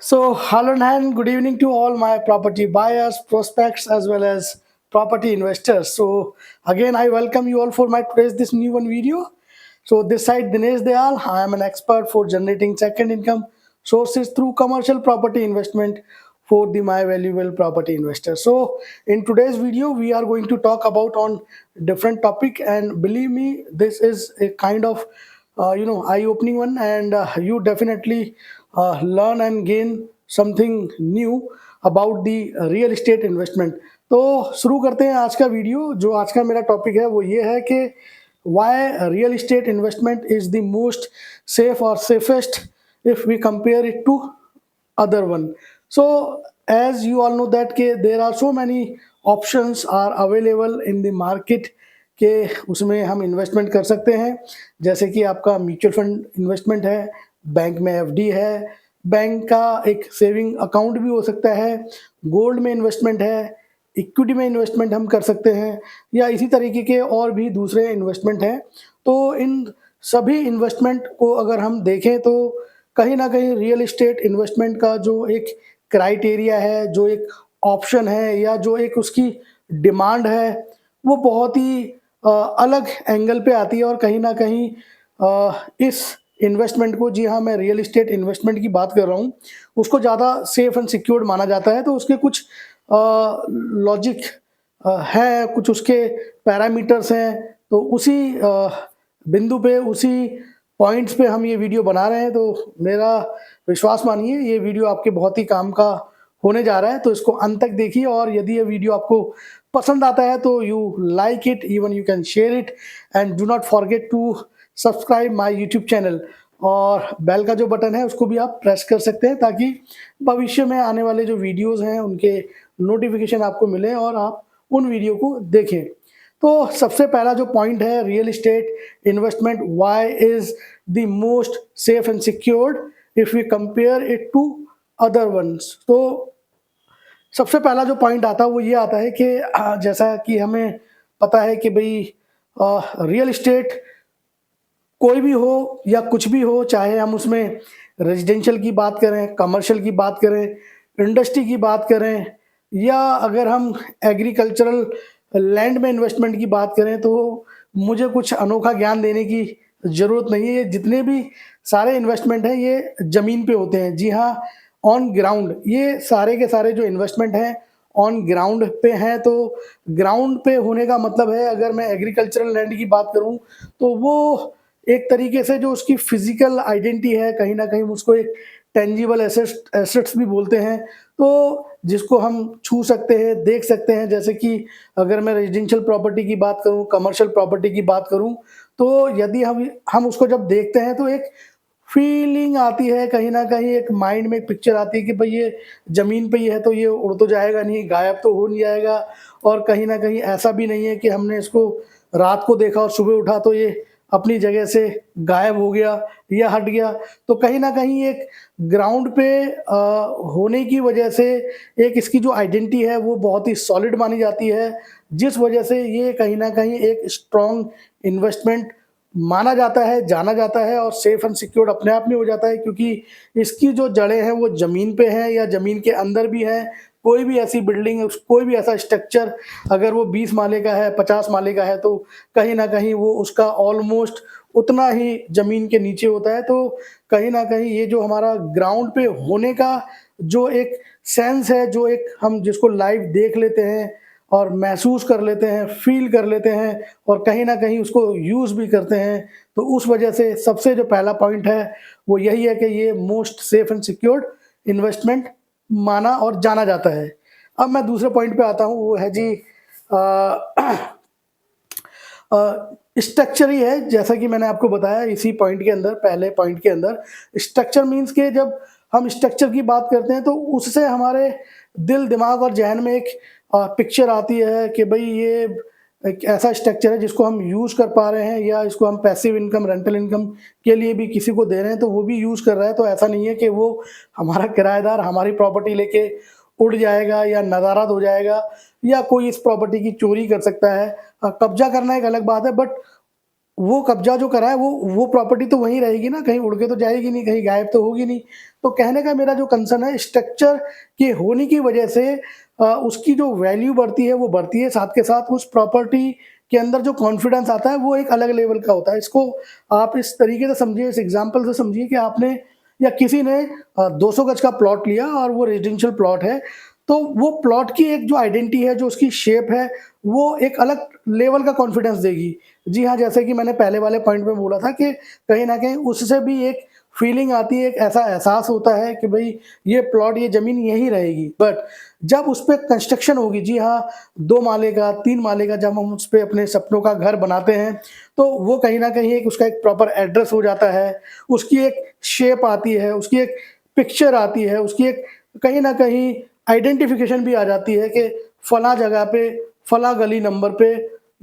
So, hello and good evening to all my property buyers, prospects, as well as property investors. So, again, I welcome you all for my today's this new one video. So, this side Dinesh Dayal, I am an expert for generating second income sources through commercial property investment for the my valuable property investor. So, in today's video, we are going to talk about on different topic, and believe me, this is a kind of eye-opening one, and you definitely learn and gain something new about the real estate investment. तो शुरू करते हैं आज का video. जो आज का मेरा टॉपिक है वो ये है कि why real estate investment is the most safe और safest if we compare it to other one. So as you all know that के there are so many options are available in the market के उसमें हम investment कर सकते हैं। जैसे कि आपका म्यूचुअल फंड इन्वेस्टमेंट है, बैंक में एफडी है, बैंक का एक सेविंग अकाउंट भी हो सकता है, गोल्ड में इन्वेस्टमेंट है, इक्विटी में इन्वेस्टमेंट हम कर सकते हैं, या इसी तरीके के और भी दूसरे इन्वेस्टमेंट हैं। तो इन सभी इन्वेस्टमेंट को अगर हम देखें तो कहीं ना कहीं रियल एस्टेट इन्वेस्टमेंट का जो एक क्राइटेरिया है, जो एक ऑप्शन है, या जो एक उसकी डिमांड है, वो बहुत ही अलग एंगल पे आती है। और कहीं ना कहीं इस इन्वेस्टमेंट को, जी हाँ, मैं रियल एस्टेट इन्वेस्टमेंट की बात कर रहा हूँ, उसको ज़्यादा सेफ एंड सिक्योर्ड माना जाता है। तो उसके कुछ लॉजिक है, कुछ उसके पैरामीटर्स हैं। तो उसी बिंदु पे, उसी पॉइंट्स पे हम ये वीडियो बना रहे हैं। तो मेरा विश्वास मानिए, ये वीडियो आपके बहुत ही काम का होने जा रहा है। तो इसको अंत तक देखिए, और यदि ये वीडियो आपको पसंद आता है तो you like it, even you can share it, and do not forget to subscribe my YouTube channel. और बेल का जो बटन है उसको भी आप प्रेस कर सकते हैं, ताकि भविष्य में आने वाले जो वीडियोस हैं उनके नोटिफिकेशन आपको मिले और आप उन वीडियो को देखें। तो सबसे पहला जो पॉइंट है, real estate investment why is the most safe and secured if we compare it to other ones. तो सबसे पहला जो पॉइंट आता है वो ये आता है कि जैसा कि हमें पता है कि भाई रियल एस्टेट कोई भी हो या कुछ भी हो, चाहे हम उसमें रेजिडेंशियल की बात करें, कमर्शियल की बात करें, इंडस्ट्री की बात करें, या अगर हम एग्रीकल्चरल लैंड में इन्वेस्टमेंट की बात करें, तो मुझे कुछ अनोखा ज्ञान देने की ज़रूरत नहीं है। ये जितने भी सारे इन्वेस्टमेंट हैं ये ज़मीन पे होते हैं। जी हाँ, ऑन ग्राउंड ये सारे के सारे जो इन्वेस्टमेंट हैं ऑन ग्राउंड पे हैं। तो ग्राउंड पे होने का मतलब है, अगर मैं एग्रीकल्चरल लैंड की बात करूं तो वो एक तरीके से जो उसकी फिजिकल आइडेंटिटी है, कहीं ना कहीं उसको एक टेंजिबल एसेट्स भी बोलते हैं। तो जिसको हम छू सकते हैं, देख सकते हैं। जैसे कि अगर मैं रेजिडेंशियल प्रॉपर्टी की बात करूं, कमर्शियल प्रॉपर्टी की बात करूं, तो यदि हम उसको जब देखते हैं तो एक फीलिंग आती है, कहीं न कहीं एक माइंड में एक पिक्चर आती है कि भई ये ज़मीन पे ही है, तो ये उड़ तो जाएगा नहीं, गायब तो हो नहीं जाएगा। और कहीं न कहीं ऐसा भी नहीं है कि हमने इसको रात को देखा और सुबह उठा तो ये अपनी जगह से गायब हो गया या हट गया। तो कहीं न कहीं एक ग्राउंड पे होने की वजह से एक इसकी जो आइडेंटिटी है वो बहुत ही सॉलिड मानी जाती है, जिस वजह से ये कहीं न कहीं एक स्ट्रॉन्ग इन्वेस्टमेंट माना जाता है, जाना जाता है, और सेफ एंड सिक्योर्ड अपने आप में हो जाता है, क्योंकि इसकी जो जड़ें हैं वो ज़मीन पे हैं या ज़मीन के अंदर भी हैं। कोई भी ऐसी बिल्डिंग, कोई भी ऐसा स्ट्रक्चर, अगर वो 20 माले का है, 50 माले का है, तो कहीं न कहीं वो उसका ऑलमोस्ट उतना ही ज़मीन के नीचे होता है। तो कहीं न कहीं ये जो हमारा ग्राउंड पे होने का जो एक सेंस है, जो एक हम जिसको लाइव देख लेते हैं और महसूस कर लेते हैं, फ़ील कर लेते हैं, और कहीं न कहीं उसको यूज़ भी करते हैं। तो उस वजह से सबसे जो पहला पॉइंट है वो यही है कि ये most safe and secured investment माना और जाना जाता है। अब मैं दूसरे पॉइंट पे आता हूँ, वो है जी स्ट्रक्चर ही है। जैसा कि मैंने आपको बताया इसी पॉइंट के अंदर, पहले पॉइंट के अंदर, स्ट्रक्चर मीन्स के जब हम स्ट्रक्चर की बात करते हैं तो उससे हमारे दिल, दिमाग और ज़हन में एक पिक्चर आती है कि भई ये एक ऐसा स्ट्रक्चर है जिसको हम यूज़ कर पा रहे हैं, या इसको हम पैसिव इनकम, रेंटल इनकम के लिए भी किसी को दे रहे हैं तो वो भी यूज़ कर रहा है। तो ऐसा नहीं है कि वो हमारा किराएदार हमारी प्रॉपर्टी लेके उड़ जाएगा या नदारद हो जाएगा, या कोई इस प्रॉपर्टी की चोरी कर सकता है। कब्जा करना एक अलग बात है, बट वो कब्जा जो करा है वो प्रॉपर्टी तो वहीं रहेगी ना, कहीं उड़ के तो जाएगी नहीं, कहीं गायब तो होगी नहीं। तो कहने का मेरा जो कंसर्न है, स्ट्रक्चर के होने की वजह से उसकी जो वैल्यू बढ़ती है वो बढ़ती है, साथ के साथ उस प्रॉपर्टी के अंदर जो कॉन्फिडेंस आता है वो एक अलग लेवल का होता है। इसको आप इस तरीके से समझिए, इस एग्जांपल से समझिए कि आपने या किसी ने 200 गज का प्लॉट लिया और वो रेजिडेंशियल प्लॉट है, तो वो प्लॉट की एक जो आइडेंटिटी है, जो उसकी शेप है, वो एक अलग लेवल का कॉन्फिडेंस देगी। जी हाँ, जैसे कि मैंने पहले वाले पॉइंट में बोला था कि कहीं न कहीं उससे भी एक फीलिंग आती है, एक ऐसा एहसास होता है कि भई ये प्लॉट, ये ज़मीन यहीं रहेगी। बट जब उस पे कंस्ट्रक्शन होगी, जी हाँ, 2 माले का, 3 माले का, जब हम उस पे अपने सपनों का घर बनाते हैं, तो वो कहीं न कहीं एक उसका एक प्रॉपर एड्रेस हो जाता है, उसकी एक शेप आती है, उसकी एक पिक्चर आती है, उसकी एक कहीं न कहीं आइडेंटिफ़िकेशन भी आ जाती है कि फलाँ जगह पे, फलाँ गली नंबर पे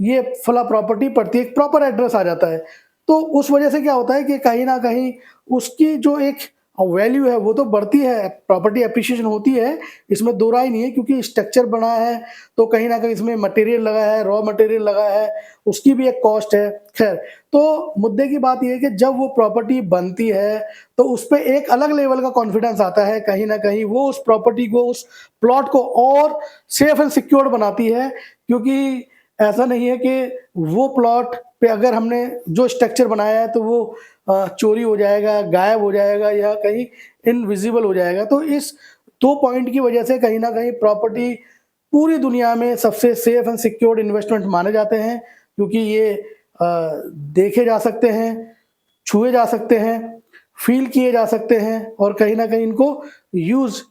ये फलाँ प्रॉपर्टी पड़ती है, एक प्रॉपर एड्रेस आ जाता है। तो उस वजह से क्या होता है कि कहीं न कहीं उसकी जो एक वैल्यू है वो तो बढ़ती है, प्रॉपर्टी एप्रिसिएशन होती है, इसमें दो राय नहीं है, क्योंकि स्ट्रक्चर बना है, तो कहीं न कहीं इसमें मटेरियल लगा है, रॉ मटेरियल लगा है, उसकी भी एक कॉस्ट है। ख़ैर, तो मुद्दे की बात ये है कि जब वो प्रॉपर्टी बनती है, तो उसपे एक अलग लेवल का कॉन्फिडेंस आता है, कहीं न कहीं वो उस प्रॉपर्टी को, उस प्लॉट को और सेफ एंड सिक्योर्ड बनाती है, क्योंकि ऐसा नहीं है कि वो प्लॉट पे अगर हमने जो स्ट्रक्चर बनाया है तो वो चोरी हो जाएगा, गायब हो जाएगा या कहीं इनविज़िबल हो जाएगा। तो इस 2 पॉइंट की वजह से कहीं न कहीं प्रॉपर्टी पूरी दुनिया में सबसे सेफ एंड सिक्योर्ड इन्वेस्टमेंट माने जाते हैं, क्योंकि ये देखे जा सकते हैं, छुए जा सकते हैं, फ़ील किए जा सकते हैं और कहीं न कहीं इनको यूज़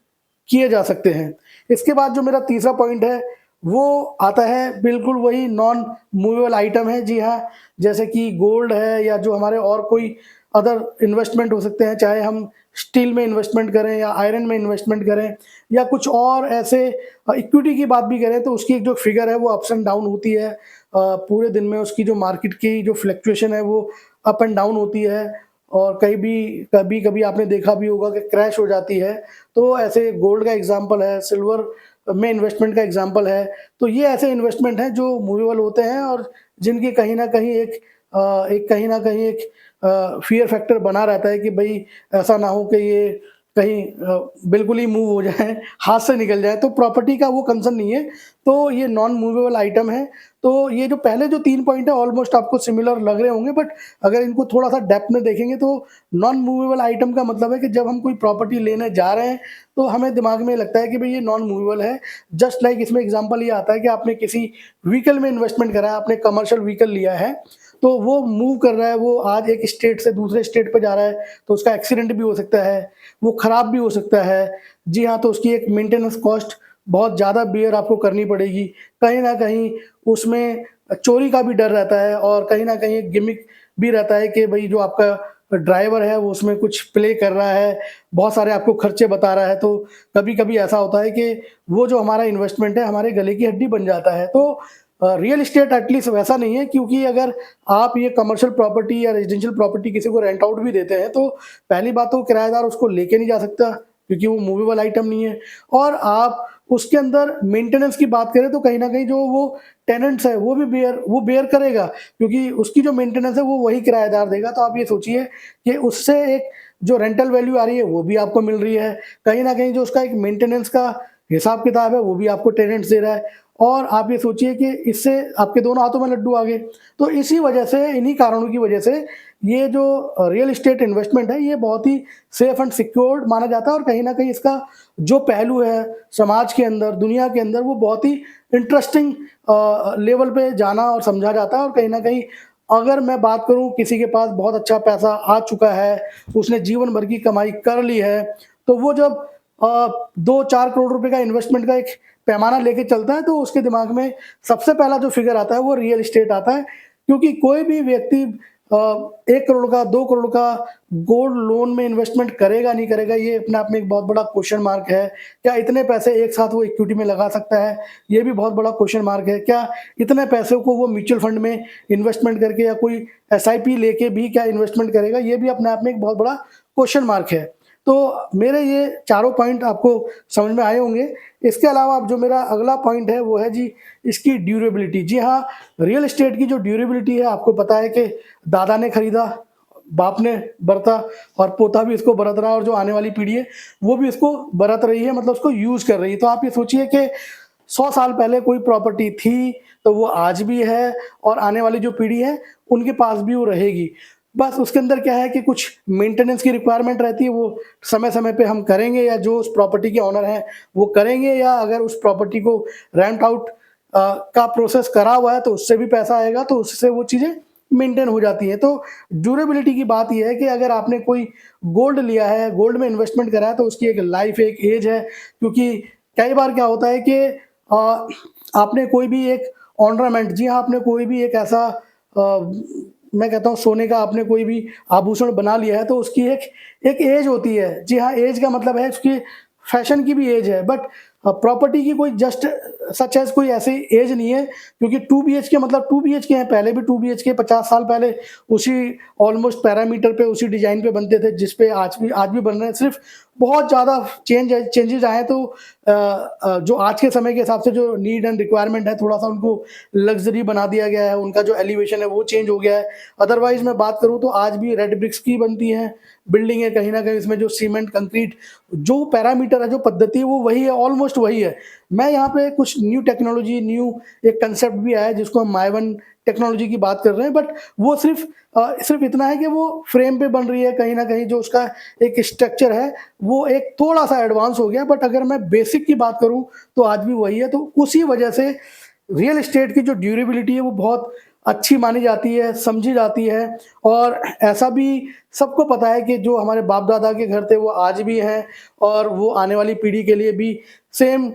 किए जा सकते हैं। इसके बाद जो मेरा तीसरा पॉइंट है, वो आता है बिल्कुल वही नॉन मूवेबल आइटम है। जी हाँ, जैसे कि गोल्ड है या जो हमारे और कोई अदर इन्वेस्टमेंट हो सकते हैं, चाहे हम स्टील में इन्वेस्टमेंट करें या आयरन में इन्वेस्टमेंट करें या कुछ और ऐसे इक्विटी की बात भी करें, तो उसकी एक जो फिगर है वो अप्स एंड डाउन होती है। पूरे दिन में उसकी जो मार्केट की जो फ्लक्चुएशन है वो अप एंड डाउन होती है और कभी-कभी आपने देखा भी होगा कि क्रैश हो जाती है। तो ऐसे गोल्ड का एग्ज़ाम्पल है, सिल्वर में इन्वेस्टमेंट का एग्ज़ाम्पल है। तो ये ऐसे इन्वेस्टमेंट हैं जो मूवेबल होते हैं और जिनकी कहीं न कहीं एक फ़ियर फैक्टर बना रहता है कि भई ऐसा ना हो कि ये कहीं बिल्कुल ही मूव हो जाए, हाथ से निकल जाए, तो प्रॉपर्टी का वो कंसर्न नहीं है। तो ये नॉन मूवेबल आइटम है। तो ये जो पहले जो 3 पॉइंट है ऑलमोस्ट आपको सिमिलर लग रहे होंगे, बट अगर इनको थोड़ा-सा डेप्थ में देखेंगे तो नॉन मूवेबल आइटम का मतलब है कि जब हम कोई प्रॉपर्टी लेने जा रहे हैं, तो हमें दिमाग में लगता है कि भई ये नॉन मूवेबल है। जस्ट लाइक इसमें एग्ज़ाम्पल ये आता है कि आपने किसी व्हीकल में इन्वेस्टमेंट करा है, आपने कमर्शियल व्हीकल लिया है, तो वो मूव कर रहा है, वो आज एक स्टेट से दूसरे स्टेट पे जा रहा है, तो उसका एक्सीडेंट भी हो सकता है, वो खराब भी हो सकता है। जी हाँ, तो उसकी एक मेंटेनेंस कॉस्ट बहुत ज़्यादा बियर आपको करनी पड़ेगी। कहीं न कहीं उसमें चोरी का भी डर रहता है और कहीं न कहीं एक गिमिक भी रहता है कि भई जो आपका ड्राइवर है वो उसमें कुछ प्ले कर रहा है, बहुत सारे आपको खर्चे बता रहा है, तो कभी-कभी ऐसा होता है कि वो जो हमारा इन्वेस्टमेंट है हमारे गले की हड्डी बन जाता है। तो रियल एस्टेट एटलीस्ट वैसा नहीं है, क्योंकि अगर आप ये कमर्शियल प्रॉपर्टी या रेजिडेंशियल प्रॉपर्टी किसी को रेंट आउट भी देते हैं, तो पहली बात तो किराएदार उसको लेके नहीं जा सकता, क्योंकि वो मूवेबल आइटम नहीं है और आप उसके अंदर मेंटेनेंस की बात करें तो कहीं न कहीं जो वो टेनेंट्स है वो बेयर करेगा, क्योंकि उसकी जो मेंटेनेंस है वो वही किराएदार देगा। तो आप ये सोचिए कि उससे एक जो रेंटल वैल्यू आ रही है वो भी आपको मिल रही है। कहीं न कहीं जो उसका एक मेंटेनेंस का हिसाब-किताब है वो भी आपको टेनेंट्स दे रहा है और आप ये सोचिए कि इससे आपके दोनों हाथों में लड्डू आ गए। तो इसी वजह से, इन्हीं कारणों की वजह से ये जो रियल एस्टेट इन्वेस्टमेंट है ये बहुत ही सेफ एंड सिक्योर्ड माना जाता है और कहीं न कहीं इसका जो पहलू है समाज के अंदर, दुनिया के अंदर, वो बहुत ही इंटरेस्टिंग लेवल पे जाना और समझा जाता है और कहीं न कहीं अगर मैं बात करूँ, किसी के पास बहुत अच्छा पैसा आ चुका है, उसने जीवन भर की कमाई कर ली है, तो वो जब 2-4 करोड़ रुपए का इन्वेस्टमेंट का एक पैमाना लेके चलता है, तो उसके दिमाग में सबसे पहला जो फिगर आता है वो रियल एस्टेट आता है। क्योंकि कोई भी व्यक्ति 1 करोड़ का, 2 करोड़ का गोल्ड लोन में इन्वेस्टमेंट करेगा, नहीं करेगा, ये अपने आप में एक बहुत बड़ा क्वेश्चन मार्क है। क्या इतने पैसे एक साथ वो इक्विटी में लगा सकता है? ये भी बहुत बड़ा क्वेश्चन मार्क है। क्या इतने पैसों को वो म्यूचुअल फंड में इन्वेस्टमेंट करके या कोई एसआईपी लेके भी क्या इन्वेस्टमेंट करेगा? ये भी अपने आप में एक बहुत बड़ा क्वेश्चन मार्क है। तो मेरे ये चारों पॉइंट आपको समझ में आए होंगे। इसके अलावा अब जो मेरा अगला पॉइंट है वो है जी इसकी ड्यूरेबिलिटी। जी हाँ, रियल एस्टेट की जो ड्यूरेबिलिटी है, आपको पता है कि दादा ने खरीदा, बाप ने बरता और पोता भी इसको बरत रहा है, और जो आने वाली पीढ़ी है वो भी इसको बरत रही है, मतलब उसको यूज़ कर रही है। तो आप ये सोचिए कि 100 साल पहले कोई प्रॉपर्टी थी तो वो आज भी है, और आने वाली जो पीढ़ी है उनके पास भी वो रहेगी। बस उसके अंदर क्या है कि कुछ मेंटेनेंस की रिक्वायरमेंट रहती है, वो समय-समय पे हम करेंगे, या जो उस प्रॉपर्टी के ओनर हैं वो करेंगे, या अगर उस प्रॉपर्टी को रेंट आउट का प्रोसेस करा हुआ है तो उससे भी पैसा आएगा, तो उससे वो चीज़ें मेंटेन हो जाती हैं। तो ड्यूरेबिलिटी की बात ये है कि अगर आपने कोई गोल्ड लिया है, गोल्ड में इन्वेस्टमेंट करा है, तो उसकी एक लाइफ, एक एज है। क्योंकि कई बार क्या होता है कि आपने कोई भी एक ऑर्नामेंट, जी हाँ, आपने कोई भी एक ऐसा मैं कहता हूँ सोने का आपने कोई भी आभूषण बना लिया है, तो उसकी एक एक एज होती है। जी हाँ, एज का मतलब है उसकी फैशन की भी एज है, बट प्रॉपर्टी की कोई जस्ट सच एज़ कोई ऐसी एज नहीं है। क्योंकि 2 बीएचके मतलब 2 बीएचके हैं, पहले भी 2 बीएचके 50 साल पहले उसी ऑलमोस्ट पैरामीटर पे, उसी डिज़ाइन पे बनते थे, जिस पे आज भी बन रहे हैं। सिर्फ़ बहुत ज़्यादा चेंजेज़ आए हैं, तो जो आज के समय के हिसाब से जो नीड एंड रिक्वायरमेंट है, थोड़ा-सा उनको लग्ज़री बना दिया गया है, उनका जो एलिवेशन है वो चेंज हो गया है। अदरवाइज़ मैं बात करूँ तो आज भी रेड ब्रिक्स की बनती हैं बिल्डिंगें, कहीं न कहीं इसमें जो सीमेंट, कंक्रीट, जो पैरामीटर है, जो पद्धति है, वो वही है, ऑलमोस्ट वही है। मैं यहाँ पे कुछ न्यू टेक्नोलॉजी, न्यू एक कांसेप्ट भी आया है जिसको हम माइवन टेक्नोलॉजी की बात कर रहे हैं, बट वो सिर्फ़ इतना है कि वो फ्रेम पे बन रही है, कहीं न कहीं जो उसका एक स्ट्रक्चर है वो एक थोड़ा-सा एडवांस हो गया, बट अगर मैं बेसिक की बात करूँ तो आज भी वही है। तो उसी वजह से रियल एस्टेट की जो ड्यूरेबिलिटी है वो बहुत अच्छी मानी जाती है, समझी जाती है, और ऐसा भी सबको पता है कि जो हमारे बाप-दादा के घर थे वो आज भी हैं, और वो आने वाली पीढ़ी के लिए भी सेम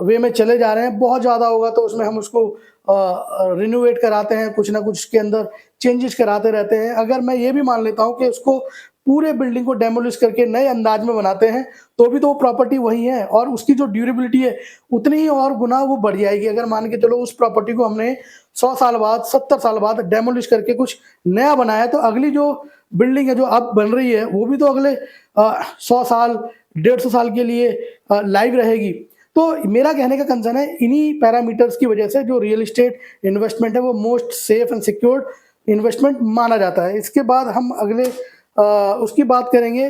वे में चले जा रहे हैं। बहुत ज़्यादा होगा तो उसमें हम उसको रिनोवेट कराते हैं, कुछ ना कुछ उसके अंदर चेंजेस कराते रहते हैं। अगर मैं ये भी मान लेता हूँ कि उसको पूरे बिल्डिंग को डेमोलिश करके नए अंदाज में बनाते हैं, तो भी तो वो प्रॉपर्टी वही है, और उसकी जो ड्यूरेबिलिटी है उतनी ही और गुना वो बढ़ जाएगी। अगर मान के चलो उस प्रॉपर्टी को हमने 100 साल बाद, 70 साल बाद डेमोलिश करके कुछ नया बनाया है, तो अगली जो बिल्डिंग है जो अब बन रही है वो भी तो अगले 100 साल, 150 साल के लिए लाइव रहेगी। तो मेरा कहने का कंसर्न है, इन्हीं पैरामीटर्स की वजह से जो रियल एस्टेट इन्वेस्टमेंट है वो most safe and secured investment माना जाता है। इसके बाद हम अगले उसकी बात करेंगे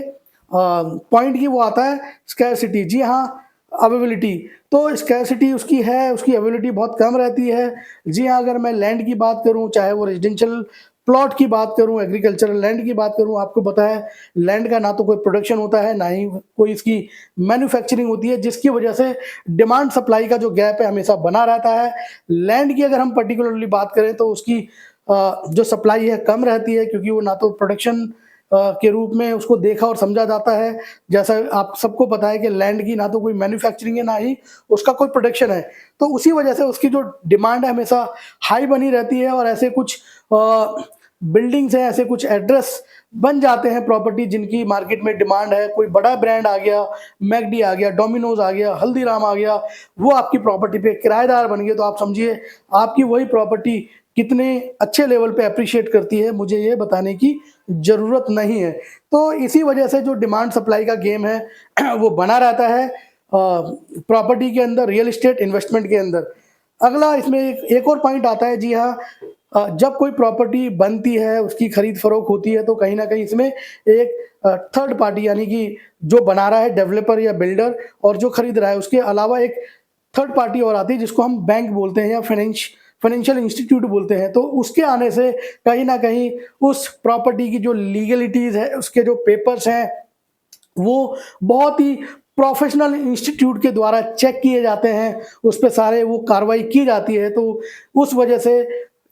पॉइंट की, वो आता है स्कैरसिटी। जी हाँ, अवेलेबिलिटी। तो स्कैरसिटी उसकी है, उसकी अवेलेबिलिटी बहुत कम रहती है। जी हाँ, अगर मैं लैंड की बात करूँ, चाहे वो रेजिडेंशियल प्लॉट की बात करूँ, एग्रीकल्चरल लैंड की बात करूँ, आपको पता है लैंड का ना तो कोई प्रोडक्शन होता है, ना ही कोई इसकी मैन्युफैक्चरिंग होती है, जिसकी वजह से डिमांड सप्लाई का जो गैप है हमेशा बना रहता है। लैंड की अगर हम पर्टिकुलरली बात करें तो उसकी जो सप्लाई है कम रहती है, क्योंकि वो ना तो प्रोडक्शन के रूप में उसको देखा और समझा जाता है। जैसा आप सबको पता है कि लैंड की ना तो कोई मैन्युफैक्चरिंग है, ना ही उसका कोई प्रोडक्शन है। तो उसी वजह से उसकी जो डिमांड है हमेशा हाई बनी रहती है, और ऐसे कुछ बिल्डिंग्स हैं, ऐसे कुछ एड्रेस बन जाते हैं प्रॉपर्टी जिनकी मार्केट में डिमांड है। कोई बड़ा ब्रांड आ गया, मैकडी आ गया, डोमिनोज आ गया, हल्दीराम आ गया, वो आपकी प्रॉपर्टी पे किराएदार बन गए, तो आप समझिए आपकी वही प्रॉपर्टी कितने अच्छे लेवल पे एप्रिशिएट करती है, मुझे ये बताने की ज़रूरत नहीं है। तो इसी वजह से जो डिमांड सप्लाई का गेम है वो बना रहता है प्रॉपर्टी के अंदर, रियल एस्टेट इन्वेस्टमेंट के अंदर। अगला इसमें एक और पॉइंट आता है। जी हाँ, जब कोई प्रॉपर्टी बनती है, उसकी खरीद-फरोख्त होती है, तो कहीं न कहीं इसमें एक थर्ड पार्टी, यानी कि जो बना रहा है डेवलपर या बिल्डर, और जो खरीद रहा है, उसके अलावा एक थर्ड पार्टी और आती है जिसको हम बैंक बोलते हैं या फाइनेंशियल इंस्टीट्यूट बोलते हैं। तो उसके आने से कहीं न कहीं उस प्रॉपर्टी की जो लीगैलिटीज़ है, उसके जो पेपर्स हैं, वो बहुत ही प्रोफेशनल इंस्टीट्यूट के द्वारा चेक किए जाते हैं, उस पे सारे वो कार्रवाई की जाती है। तो उस वजह से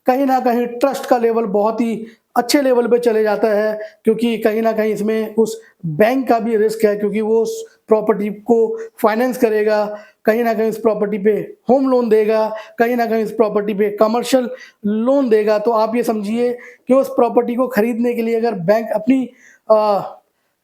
कहीं न कहीं ट्रस्ट का लेवल बहुत ही अच्छे लेवल पे चले जाता है, क्योंकि कहीं न कहीं इसमें उस बैंक का भी रिस्क है, क्योंकि वो उस प्रॉपर्टी को फाइनेंस करेगा, कहीं न कहीं उस प्रॉपर्टी पे होम लोन देगा, कहीं न कहीं उस प्रॉपर्टी पे कमर्शियल लोन देगा। तो आप ये समझिए कि उस प्रॉपर्टी को खरीदने के लिए अगर बैंक अपनी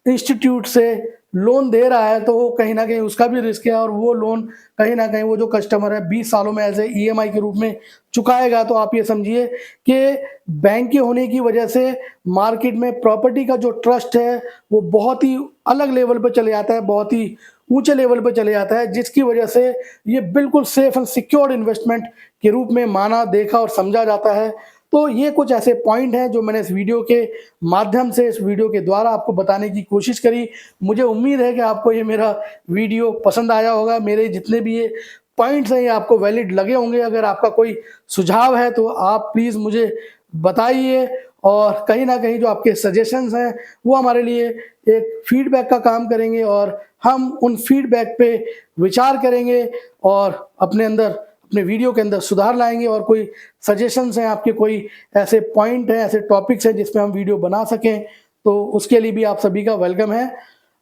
इंस्टीट्यूट से लोन दे रहा है तो वो कहीं ना कहीं उसका भी रिस्क है, और वो लोन कहीं ना कहीं वो जो कस्टमर है 20 सालों में एज ए ईएमआई के रूप में चुकाएगा। तो आप ये समझिए कि बैंक के होने की वजह से मार्केट में प्रॉपर्टी का जो ट्रस्ट है वो बहुत ही अलग लेवल पर चले जाता है, बहुत ही ऊंचे लेवल पर चले जाता है, जिसकी वजह से ये बिल्कुल सेफ एंड सिक्योर्ड इन्वेस्टमेंट के रूप में माना, देखा और समझा जाता है। तो ये कुछ ऐसे पॉइंट हैं जो मैंने इस वीडियो के माध्यम से, इस वीडियो के द्वारा आपको बताने की कोशिश करी। मुझे उम्मीद है कि आपको ये मेरा वीडियो पसंद आया होगा। मेरे जितने भी ये पॉइंट्स हैं ये आपको वैलिड लगे होंगे। अगर आपका कोई सुझाव है तो आप प्लीज़ मुझे बताइए, और कहीं ना कहीं जो आपके सजेशंस हैं वो हमारे लिए एक फीडबैक का काम करेंगे, और हम उन फीडबैक पे विचार करेंगे और अपने अंदर, अपने वीडियो के अंदर सुधार लाएंगे। और कोई सजेशंस हैं आपके, कोई ऐसे पॉइंट हैं, ऐसे टॉपिक्स हैं जिस पे हम वीडियो बना सकें, तो उसके लिए भी आप सभी का वेलकम है।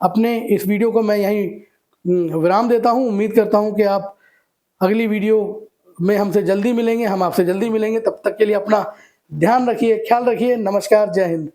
अपने इस वीडियो को मैं यहीं विराम देता हूं। उम्मीद करता हूं कि आप अगली वीडियो में हमसे जल्दी मिलेंगे, हम आपसे जल्दी मिलेंगे। तब तक के लिए अपना ध्यान रखिए, ख्याल रखिए। नमस्कार, जय हिंद।